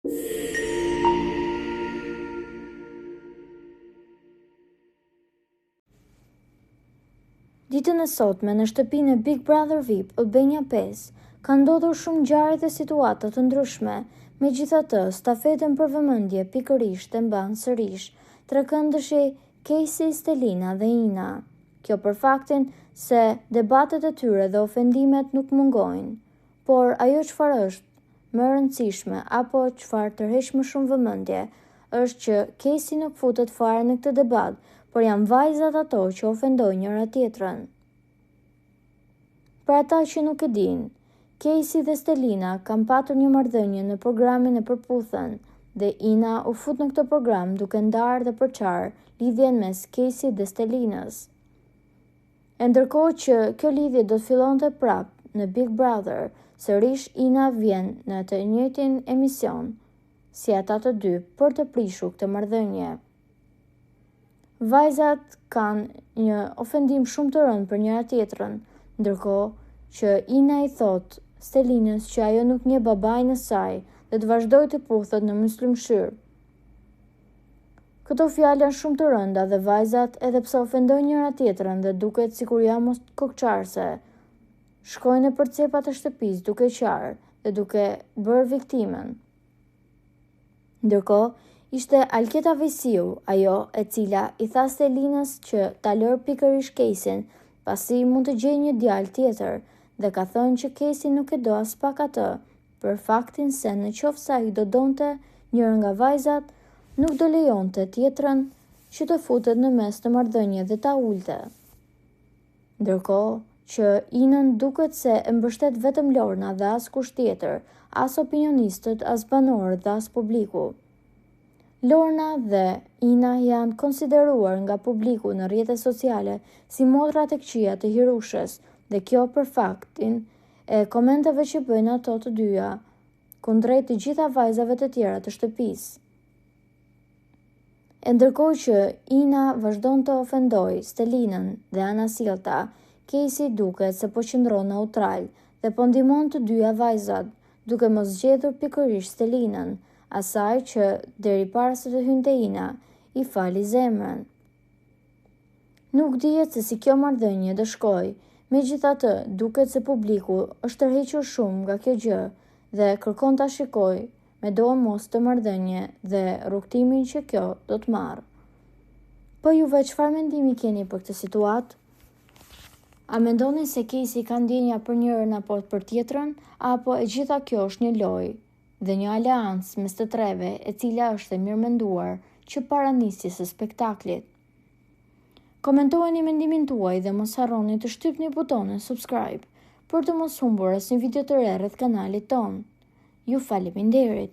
Ditën e sotme në shtëpinë e Big Brother VIP Albania 5 ka ndodhur shumë ngjarje dhe situata të ndryshme. Megjithatë, stafetën për vëmendje pikërisht e mban sërish trekëndëshi Casey, Stelina dhe Ina. Kjo për faktin se debatet e tyre dhe ofendimet nuk mungojnë, por ajo çfarë është më e rëndësishme apo çfarë tërheq më shumë vëmendje është që Casey nuk futet fare në këtë debat, por janë vajzat ato që ofendojnë njëra tjetrën. Për ata që nuk e dinë, Casey dhe Stelina kanë patur një marrëdhënie në programin e Përputhen dhe Ina u fut në këtë program duke ndarë dhe përçarë lidhjen mes Casey dhe Stelinës. E ndërkohë që kjo lidhje do të fillonte prapë në Big Brother, sërish Ina vjen në të njëjtin emision si ata të dy për të prishur këtë marrëdhënie. Vajzat kanë një ofendim shumë të rëndë për njëra tjetrën, ndërkohë që Ina i thot Stelinës që ajo nuk njeh babain e saj dhe të vazhdojë të puthet në myslimshyr. Këto fjalë janë shumë të rënda dhe vajzat, edhe pse ofendojnë njëra tjetrën dhe duket sikur janë mos kokçarse, shkojnë nëpër cepat e shtëpisë duke qarë dhe duke bërë viktimen. Ndërkohë, ishte Alketa Vesiu, ajo e cila i tha Stelinës që ta lërë pikërisht Casey-n, pasi mund të gjejë një djalë tjetër dhe ka thënë që Casey nuk e do as pak atë, për faktin se në qoftë se ai do donte njërën nga vajzat, nuk do lejonte tjetrën që të futet në mes të marrëdhënie dhe ta ulte. Ndërkohë që Inën duket se e mbështet vetëm Lorna dhe askush tjetër, as opinionistët, as banorët dhe as publiku. Lorna dhe Ina janë konsideruar nga publiku në rrjetet sociale si motrat e këqija të Hirushës dhe kjo për faktin e komenteve që bëjnë ato të dyja kundrejt të gjitha vajzave të tjera të shtëpisë. E ndërkohë që Ina vazhdon të ofendoj Stelinën dhe anasjellta, Casey duket se po qëndron neutral dhe po ndihmon të dyja vajzat, duke mos zgjedhur pikërisht Stelinën, asaj që deri para se të hynte Ina i fali zemrën. Nuk dihet se si kjo marrëdhënie do shkojë, megjithatë duket se publiku është tërhequr shumë nga kjo gjë dhe kërkon ta shikojë me do mos të marrëdhënie dhe rrugtimin që kjo do të marrë. Po juve çfarë mendimi keni për këtë situatë? A mendoni se Casey ka ndjenja për njërin apo për tjetrën, apo e gjitha kjo është një lojë dhe një aleancë mes të treve e cila është e mirëmenduar që para nisjes së spektaklit? Komentojeni mendimin tuaj dhe mos harroni të shtypni butonin subscribe për të mos humbur asnjë video të re rreth kanalit ton. Ju faleminderit!